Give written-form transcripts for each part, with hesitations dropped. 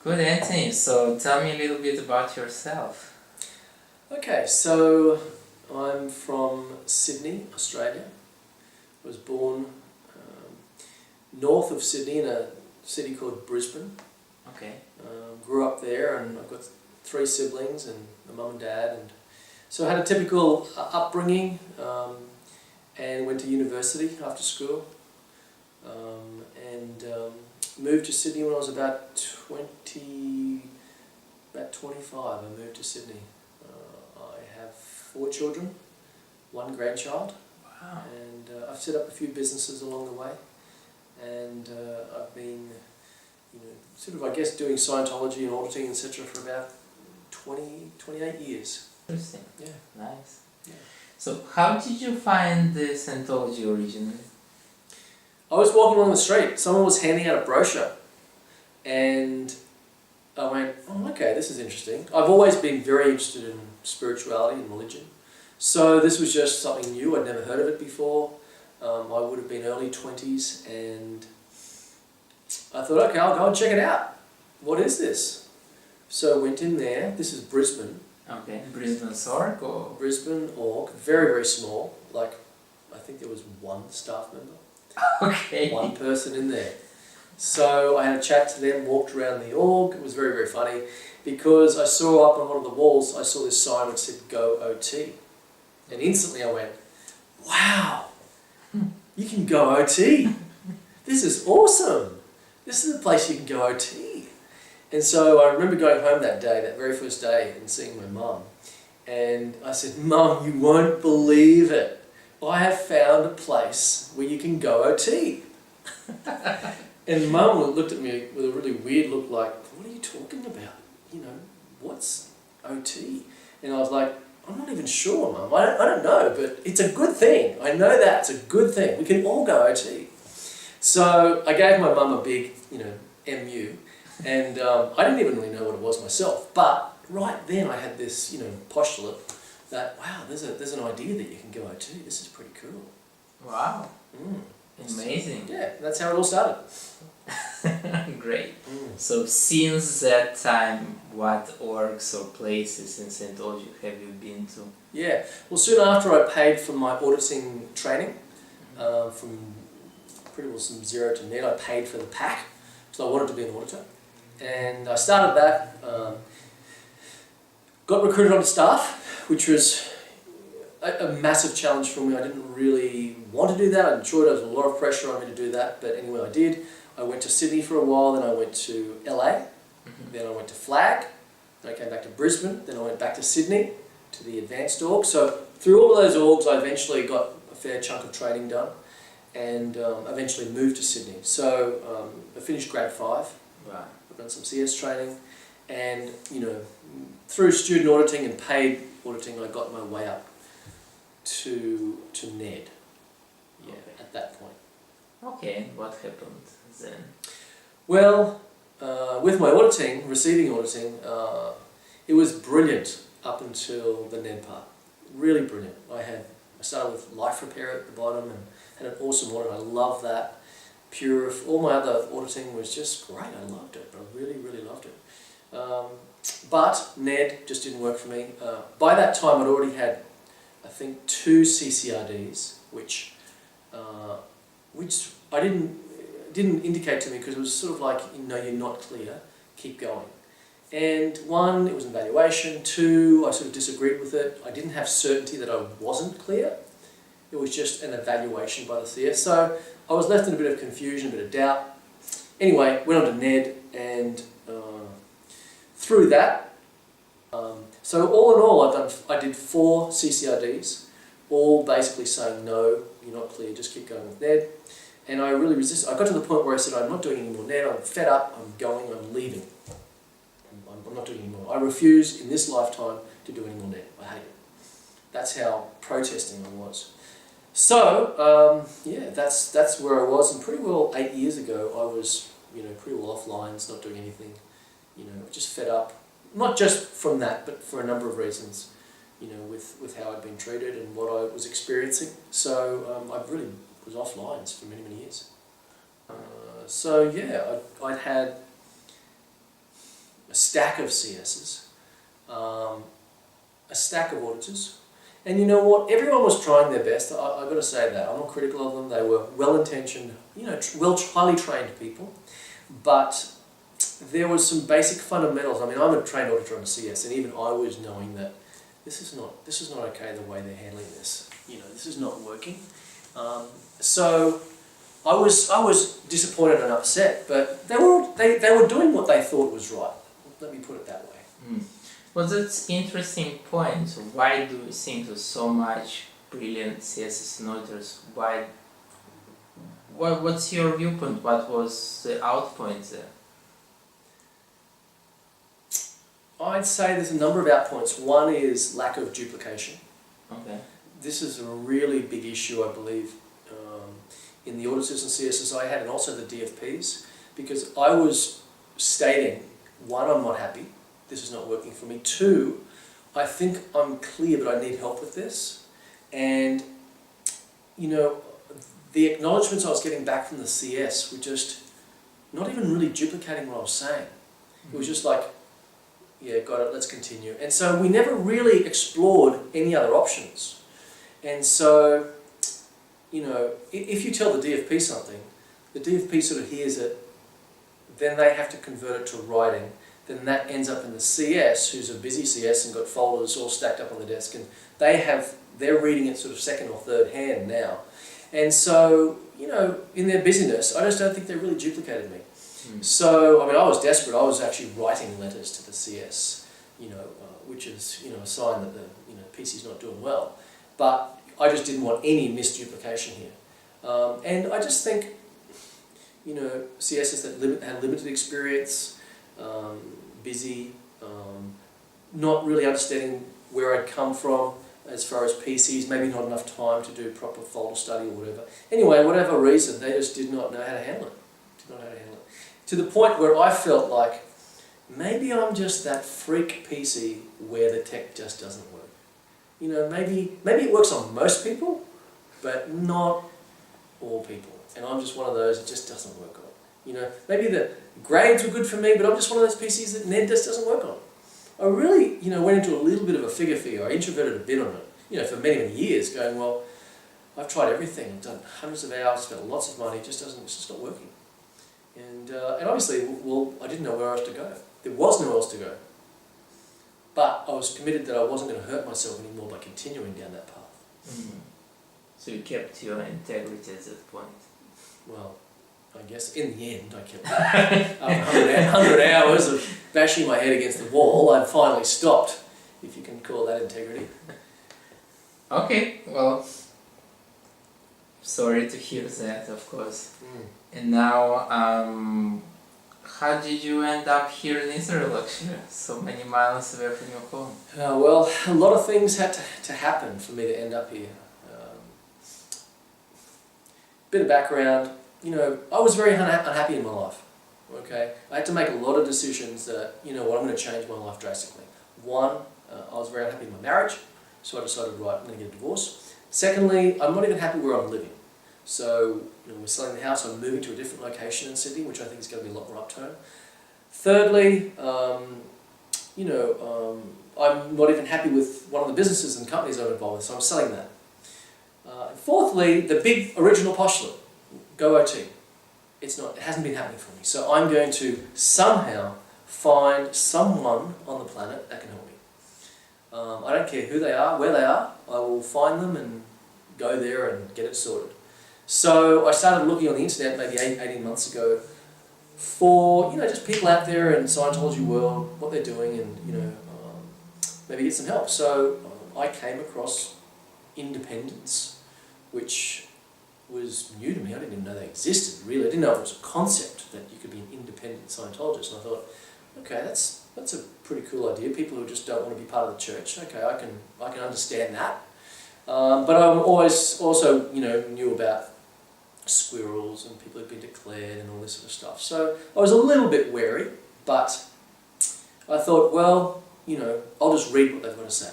Good, Anthony. So tell me a little bit about yourself. Okay, so I'm from Sydney, Australia. I was born north of Sydney in a city called Brisbane. Okay. Grew up there, and I've got three siblings and a mum and dad, and so I had a typical upbringing, and went to university after school, and moved to Sydney when I was about 25. I moved to Sydney. I have 4 children, 1 grandchild. Wow. And I've set up a few businesses along the way, and I've been, sort of, I guess, doing Scientology and auditing, etc. for about 28 years. Interesting. Yeah. Nice. Yeah. So how did you find the Scientology originally? I was walking along the street, someone was handing out a brochure, and I went, oh, okay, this is interesting. I've always been very interested in spirituality and religion, so this was just something new. I'd never heard of it before. I would have been early 20s, and I thought, okay, I'll go and check it out. What is this? So I went in there. This is Brisbane. Okay. Brisbane Org or? Brisbane org, very, very small. Like, I think there was 1 staff member. Okay. 1 person in there. So I had a chat to them, walked around the org. It was very, very funny because I saw up on one of the walls, I saw this sign which said Go OT. And instantly I went, wow, you can go OT. This is awesome. This is the place you can go OT. And so I remember going home that day, that very first day, and seeing my mum. And I said, Mum, you won't believe it. I have found a place where you can go OT. And Mum looked at me with a really weird look like, what are you talking about? What's OT? And I was like, I'm not even sure, Mum. I don't know, but it's a good thing. I know that. It's a good thing. We can all go OT. So I gave my mum a big, MU. And I didn't even really know what it was myself. But right then I had this, postulate that, wow, there's an idea that you can go OT. This is pretty cool. Wow. Amazing. Yeah, that's how it all started. Great. So since that time, what orgs or places in Scientology have you been to? Yeah, well, soon after I paid for my auditing training, from pretty well from 0 to net. I paid for the pack, so I wanted to be an auditor. And I started that, got recruited onto staff, which was a massive challenge for me. I didn't really want to do that. I'm sure there was a lot of pressure on me to do that, but anyway I did. I went to Sydney for a while, then I went to LA, then I went to Flag, then I came back to Brisbane, then I went back to Sydney to the advanced org. So through all of those orgs I eventually got a fair chunk of training done, and eventually moved to Sydney. So I finished grade 5. Wow. I've done some CS training, and through student auditing and paid auditing I got my way up to NED. Yeah, Okay. at that point. Okay, what happened then? Well, with my auditing, receiving auditing, it was brilliant up until the NED part. Really brilliant. I started with life repair at the bottom and had an awesome audit. I love that. Pure, all my other auditing was just great. I loved it. I really, really loved it. But NED just didn't work for me. By that time I'd already had, I think, 2 CCRDs, which I didn't indicate to me because it was sort of like, you're not clear, keep going. And 1, it was an evaluation. 2, I sort of disagreed with it. I didn't have certainty that I wasn't clear. It was just an evaluation by the CS. So I was left in a bit of confusion, a bit of doubt. Anyway, went on to NED, and through that, so all in all, I did 4 CCRDs, all basically saying, no, you're not clear, just keep going with NED. And I really resisted. I got to the point where I said, I'm not doing any more NED, I'm fed up, I'm going, I'm leaving. I'm not doing any more. I refuse in this lifetime to do any more NED. I hate it. That's how protesting I was. So, yeah, that's where I was, and pretty well 8 years ago I was, pretty well off lines, not doing anything, just fed up. Not just from that, but for a number of reasons, with how I'd been treated and what I was experiencing. So I really was off lines for many, many years. So yeah, I'd had a stack of CSs, a stack of auditors. And you know what? Everyone was trying their best. I've got to say that. I'm not critical of them. They were well-intentioned, you know, highly trained people. But there was some basic fundamentals. I mean, I'm a trained auditor on a CS, and even I was knowing that this is not okay the way they're handling this. You know, this is not working. So I was disappointed and upset. But they were doing what they thought was right. Let me put it that way. Mm. Well, that's interesting point. So why do you think there's so much brilliant CSS auditors? What's your viewpoint? What was the outpoint there? I'd say there's a number of outpoints. One is lack of duplication. Okay. This is a really big issue, I believe, in the auditors and CSS I had, and also the DFPs, because I was stating, one, I'm not happy. This is not working for me. Two, I think I'm clear, but I need help with this. And, you know, the acknowledgements I was getting back from the CS were just not even really duplicating what I was saying. It was just like, yeah, got it, let's continue. And so we never really explored any other options. And so, you know, if you tell the DFP something, the DFP sort of hears it, then they have to convert it to writing. Then that ends up in the CS, who's a busy CS and got folders all stacked up on the desk, and they're reading it sort of second or third hand now. And so, you know, in their busyness, I just don't think they really duplicated me. So, I mean, I was desperate. I was actually writing letters to the CS, you know, which is, you know, a sign that the, you know, PC's not doing well. But I just didn't want any misduplication here. And I just think, you know, CSs that had limited experience, busy, not really understanding where I'd come from as far as PCs, maybe not enough time to do proper folder study or whatever. Anyway, whatever reason, they just did not know how to handle it. To the point where I felt like, maybe I'm just that freak PC where the tech just doesn't work. You know, maybe it works on most people, but not all people. And I'm just one of those it just doesn't work on. You know, maybe the grades were good for me, but I'm just one of those PCs that Ned just doesn't work on. I really, you know, went into a little bit of a figure fear. I introverted a bit on it, you know, for many, many years, going, well, I've tried everything, I've done hundreds of hours, spent lots of money, it's just not working. And obviously, well, I didn't know where else to go. There was nowhere else to go. But I was committed that I wasn't going to hurt myself anymore by continuing down that path. Mm. So you kept your integrity at that point? Well, I guess in the end I kept it. After 100 hours of bashing my head against the wall, I'd finally stopped, if you can call that integrity. Okay, well, sorry to hear that, of course. Mm. And now, how did you end up here in Israel, actually, so many miles away from your home? Well, a lot of things had to happen for me to end up here. Bit of background, you know, I was very unhappy in my life, okay? I had to make a lot of decisions that, you know what, I'm going to change my life drastically. One, I was very unhappy in my marriage, so I decided, right, I'm going to get a divorce. Secondly, I'm not even happy where I'm living. So, you know, we're selling the house, I'm moving to a different location in Sydney, which I think is going to be a lot more uptone. Thirdly, you know, I'm not even happy with one of the businesses and companies I'm involved with, so I'm selling that. And fourthly, the big original postulate, go OT. It hasn't been happening for me. So I'm going to somehow find someone on the planet that can help me. I don't care who they are, where they are, I will find them and go there and get it sorted. So I started looking on the internet maybe 18 months ago for, you know, just people out there in Scientology world, what they're doing, and, you know, maybe get some help. So I came across independence, which was new to me. I didn't even know they existed, really. I didn't know it was a concept that you could be an independent Scientologist. And I thought, okay, that's a pretty cool idea. People who just don't want to be part of the church, okay, I can understand that. But I always also, you know, knew about squirrels and people who'd been declared and all this sort of stuff. So I was a little bit wary, but I thought, well, you know, I'll just read what they've got to say.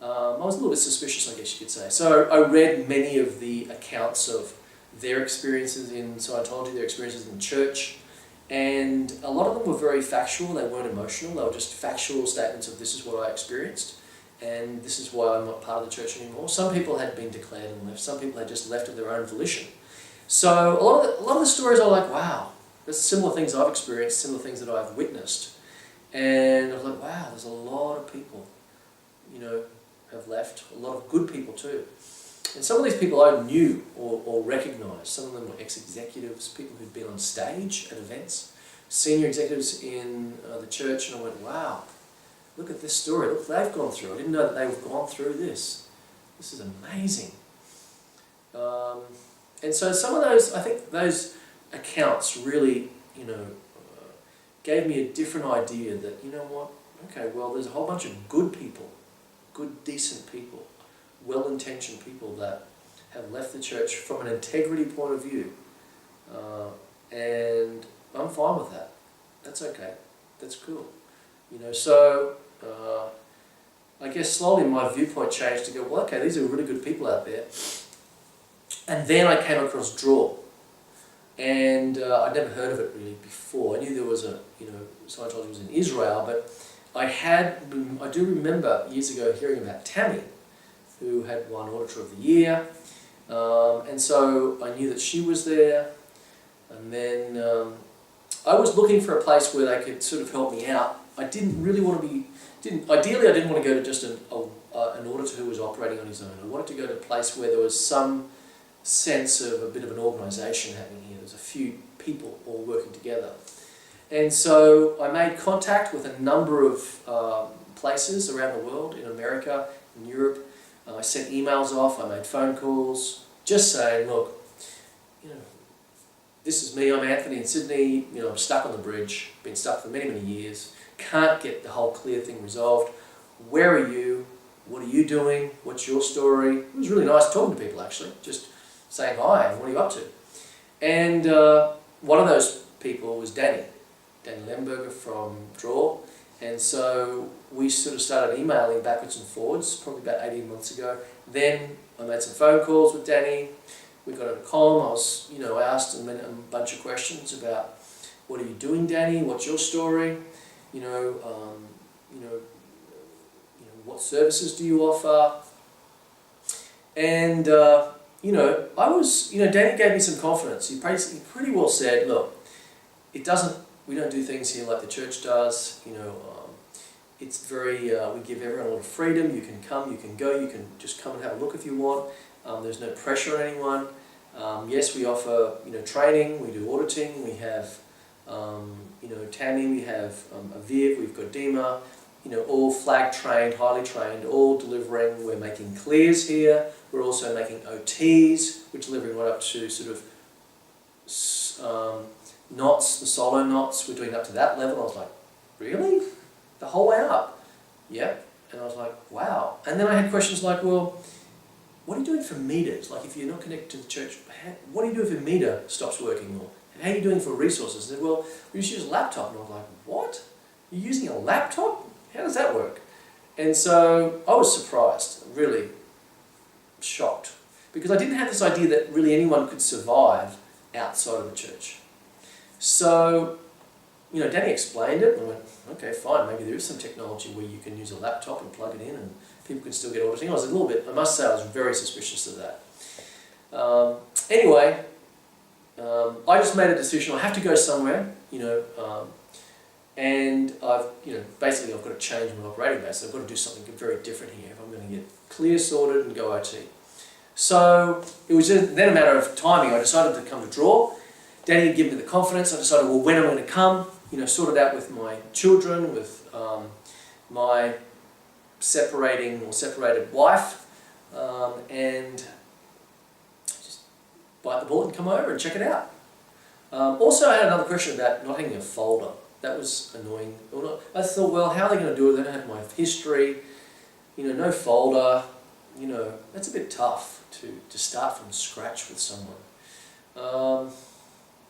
I was a little bit suspicious, I guess you could say. So I read many of the accounts of their experiences in Scientology, their experiences in church, And a lot of them were very factual, they weren't emotional, they were just factual statements of this is what I experienced and this is why I'm not part of the church anymore. Some people had been declared and left, some people had just left of their own volition. So a lot of the stories are like, wow, there's similar things I've experienced, similar things that I've witnessed. And I was like, wow, there's a lot of people, have left, a lot of good people too. And some of these people I knew or recognised. Some of them were ex-executives, people who'd been on stage at events, senior executives in the church, and I went, wow, look at this story, look what they've gone through. I didn't know that they've gone through this. This is amazing. And so some of those, I think those accounts really, gave me a different idea that, you know what, okay, well, there's a whole bunch of good people, good, decent people, well-intentioned people that have left the church from an integrity point of view. And I'm fine with that. That's okay. That's cool. So I guess slowly my viewpoint changed to go, well, okay, these are really good people out there. And then I came across Dror. And I'd never heard of it really before. I knew there was Scientology was in Israel, but I do remember years ago hearing about Tammy, who had won Auditor of the Year. And so I knew that she was there. And then I was looking for a place where they could sort of help me out. I didn't really want to be, ideally I didn't want to go to just an auditor who was operating on his own. I wanted to go to a place where there was some sense of a bit of an organisation happening here. There's a few people all working together. And so I made contact with a number of places around the world, in America, in Europe. I sent emails off, I made phone calls, just saying, look, this is me, I'm Anthony in Sydney, I'm stuck on the bridge, been stuck for many, many years, can't get the whole clear thing resolved. Where are you? What are you doing? What's your story? It was really nice talking to people actually, just saying hi and what are you up to? And one of those people was Danny Lemberger from Dror. And so we sort of started emailing backwards and forwards, probably about 18 months ago. Then I made some phone calls with Danny. We got on a comm. I asked him a bunch of questions about, what are you doing, Danny? What's your story? What services do you offer? And Danny gave me some confidence. He pretty well said, look, we don't do things here like the church does. It's very, we give everyone a lot of freedom. You can come, you can go, you can just come and have a look if you want. There's no pressure on anyone. Yes, we offer, training, we do auditing, we have, Tammy, we have Aviv, we've got Dima, all flag trained, highly trained, all delivering. We're making clears here. We're also making OTs. We're delivering right up to sort of knots, the solo knots. We're doing up to that level. I was like, really? The whole way up? Yep. And I was like, wow. And then I had questions like, well, what are you doing for meters? Like if you're not connected to the church, what do you do if your meter stops working? Or how are you doing for resources? And they said, well, we just use a laptop. And I was like, what? You're using a laptop? How does that work? And so I was surprised, really shocked, because I didn't have this idea that really anyone could survive outside of the church. So, Danny explained it, and I went, okay, fine, maybe there is some technology where you can use a laptop and plug it in and people can still get auditing. I was a little bit, I must say, I was very suspicious of that. Anyway, I just made a decision, I have to go somewhere, and basically I've got to change my operating base. So I've got to do something very different here if I'm going to get clear, sorted and go OT. So it was then a matter of timing. I decided to come to Dror. Danny had given me the confidence. I decided, well, when am I going to come? Sorted out with my children, with my separated wife, and just bite the bullet and come over and check it out. Also, I had another question about not having a folder. That was annoying. I thought, well, how are they going to do it? They don't have my history, no folder. That's a bit tough to start from scratch with someone.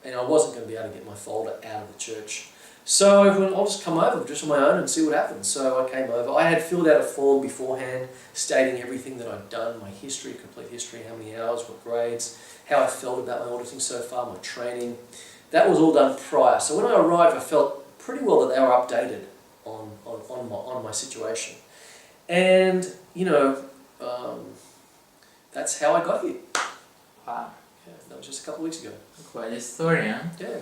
And I wasn't going to be able to get my folder out of the church. So I went, I'll just come over just on my own and see what happens. So I came over. I had filled out a form beforehand stating everything that I'd done, my history, complete history, how many hours, what grades, how I felt about my auditing so far, my training. that was all done prior. So when I arrived, I felt pretty well that they were updated on my situation. And, you know, that's how I got here. Wow. Yeah, that was just a couple of weeks ago. Quite a story, huh? Yeah.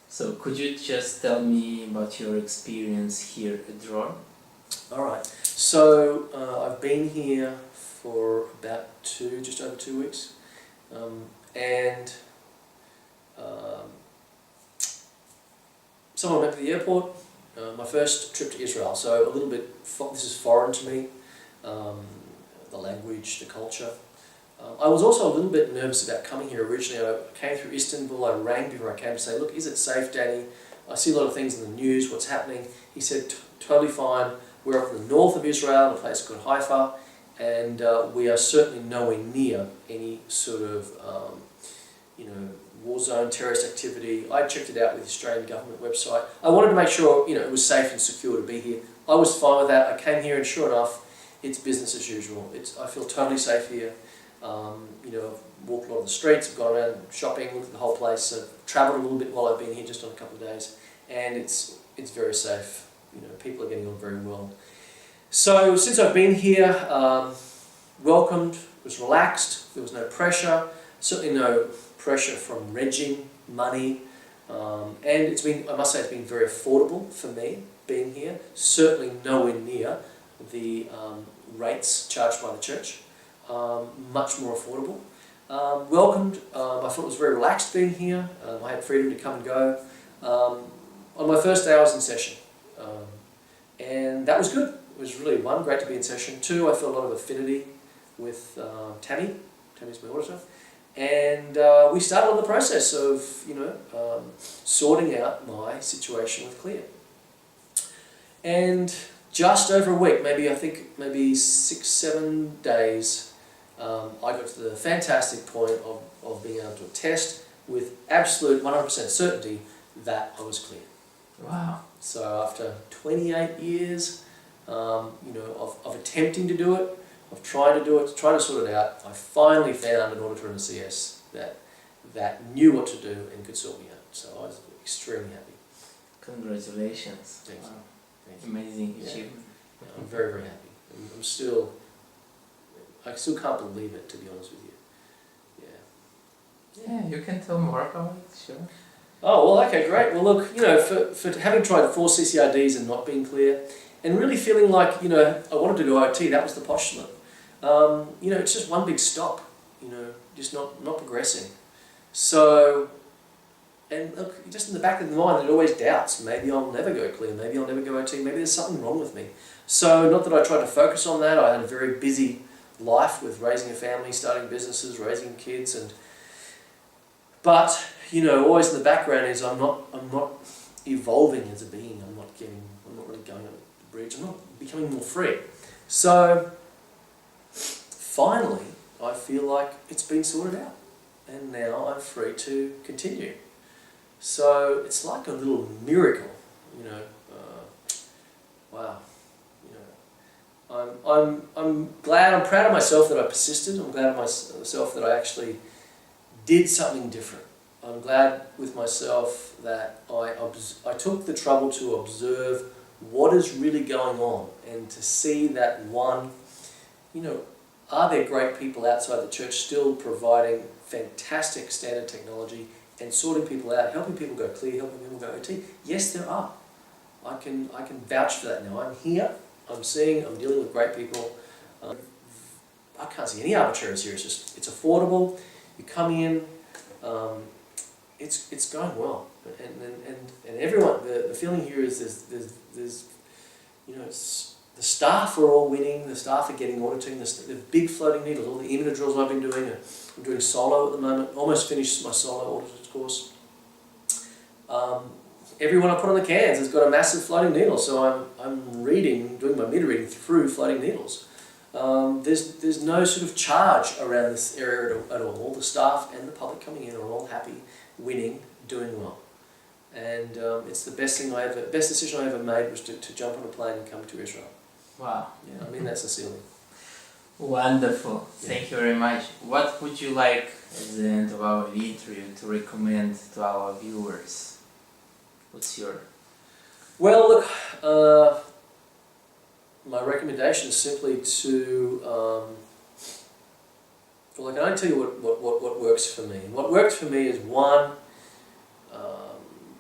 So could you just tell me about your experience here at Dror? Alright. So I've been here for about just over 2 weeks. And someone went to the airport. My first trip to Israel, so a little bit, this is foreign to me, the language, the culture. I was also a little bit nervous about coming here originally. I came through Istanbul, I rang before I came to say, look, is it safe, Danny? I see a lot of things in the news, what's happening? He said, totally fine. We're up in the north of Israel, a place called Haifa, and we are certainly nowhere near any sort of, war zone, terrorist activity. I checked it out with the Australian government website. I wanted to make sure, it was safe and secure to be here. I was fine with that. I came here and sure enough, it's business as usual. I feel totally safe here. I've walked a lot of the streets, I've gone around shopping, looked at the whole place, I've travelled a little bit while I've been here just on a couple of days, and it's very safe. People are getting on very well. So since I've been here, welcomed, was relaxed, there was no pressure, certainly no pressure from regging, money, and I must say it's been very affordable for me being here, certainly nowhere near the rates charged by the church, much more affordable. Welcomed, I thought it was very relaxed being here, I had freedom to come and go. On my first day I was in session, and that was good. It was really, one, great to be in session. Two, I felt a lot of affinity with Tammy's my auditor. And we started on the process of, sorting out my situation with Clear. And just over a week, maybe 6-7 days, I got to the fantastic point of being able to attest with absolute 100% certainty that I was clear. Wow. So after 28 years, of attempting to do it, of trying to do it, trying to sort it out, I finally found an auditor and a CS that knew what to do and could sort me out. So I was extremely happy. Congratulations. Thank you. Wow. Thank you. Amazing Yeah. achievement. Yeah, I'm very, very happy. I still can't believe it, to be honest with you. Yeah. Yeah, you can tell more about it, sure. Oh, well, okay, great. Well, look, for having tried 4 CCIDs and not being clear, and really feeling like, I wanted to do OT, that was the postulate. It's just one big stop, just not progressing. So, and look, just in the back of the mind, there's always doubts. Maybe I'll never go clear, maybe I'll never go OT, maybe there's something wrong with me. So, not that I tried to focus on that, I had a very busy life with raising a family, starting businesses, raising kids, but, always in the background is I'm not evolving as a being, I'm not really going up the bridge, I'm not becoming more free. So, finally, I feel like it's been sorted out, and now I'm free to continue. So it's like a little miracle, wow. I'm glad, I'm proud of myself that I persisted. I'm glad of myself that I actually did something different. I'm glad with myself that I took the trouble to observe what is really going on and to see that one, are there great people outside the church still providing fantastic standard technology and sorting people out, helping people go clear, helping people go OT? Yes, there are. I can vouch for that now. I'm here, I'm dealing with great people. I can't see any arbitrariness here. It's affordable. You come in, it's going well, and everyone. The feeling here is there's it's. The staff are all winning, the staff are getting auditing, the big floating needles, all the imminent drills I've been doing. I'm doing solo at the moment, almost finished my solo auditor's course. Everyone I put on the cans has got a massive floating needle, so I'm doing my mid-reading through floating needles. There's no sort of charge around this area at all. All the staff and the public coming in are all happy, winning, doing well. And it's the best decision I ever made was to jump on a plane and come to Israel. Wow. Yeah, I mean that sincerely. Wonderful. Yeah. Thank you very much. What would you like at the end of our interview to recommend to our viewers? What's your... Well, look, my recommendation is simply to, well, I can only tell you what works for me. And what works for me is, one,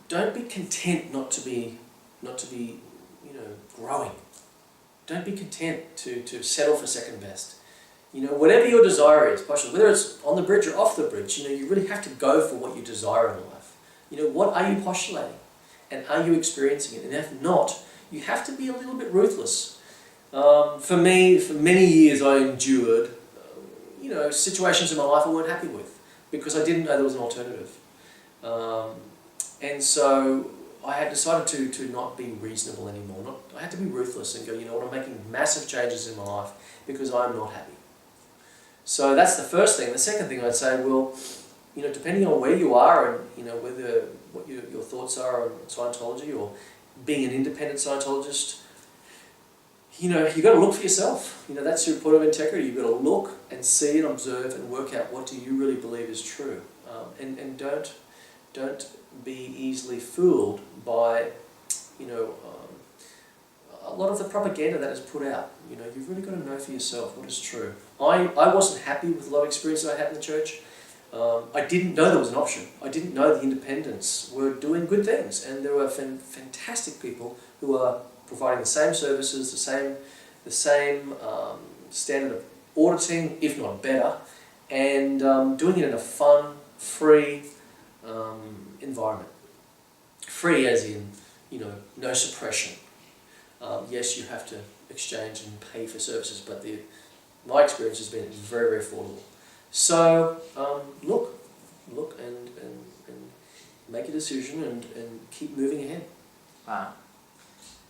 don't be content not to be, growing. Don't be content to settle for second best. Whatever your desire is, whether it's on the bridge or off the bridge, you really have to go for what you desire in life. What are you postulating? And are you experiencing it? And if not, you have to be a little bit ruthless. For me, for many years I endured, situations in my life I weren't happy with because I didn't know there was an alternative. And so I had decided to not be reasonable anymore. I had to be ruthless and go, I'm making massive changes in my life because I'm not happy. So that's the first thing. The second thing I'd say, well, depending on where you are and whether what your thoughts are on Scientology or being an independent Scientologist, you've got to look for yourself. That's your point of integrity. You've got to look and see and observe and work out what do you really believe is true. And don't be easily fooled by, a lot of the propaganda that is put out. You've really got to know for yourself what is true. I wasn't happy with a lot of experiences I had in the church. I didn't know there was an option. I didn't know the independents were doing good things, and there were fantastic people who are providing the same services, the same standard of auditing, if not better, and doing it in a fun, free environment. Free as in, no suppression. Yes, you have to exchange and pay for services, but my experience has been very, very affordable. So look and make a decision and keep moving ahead. Wow.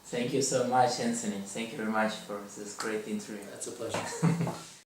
Thank you so much, Anthony. Thank you very much for this great interview. That's a pleasure.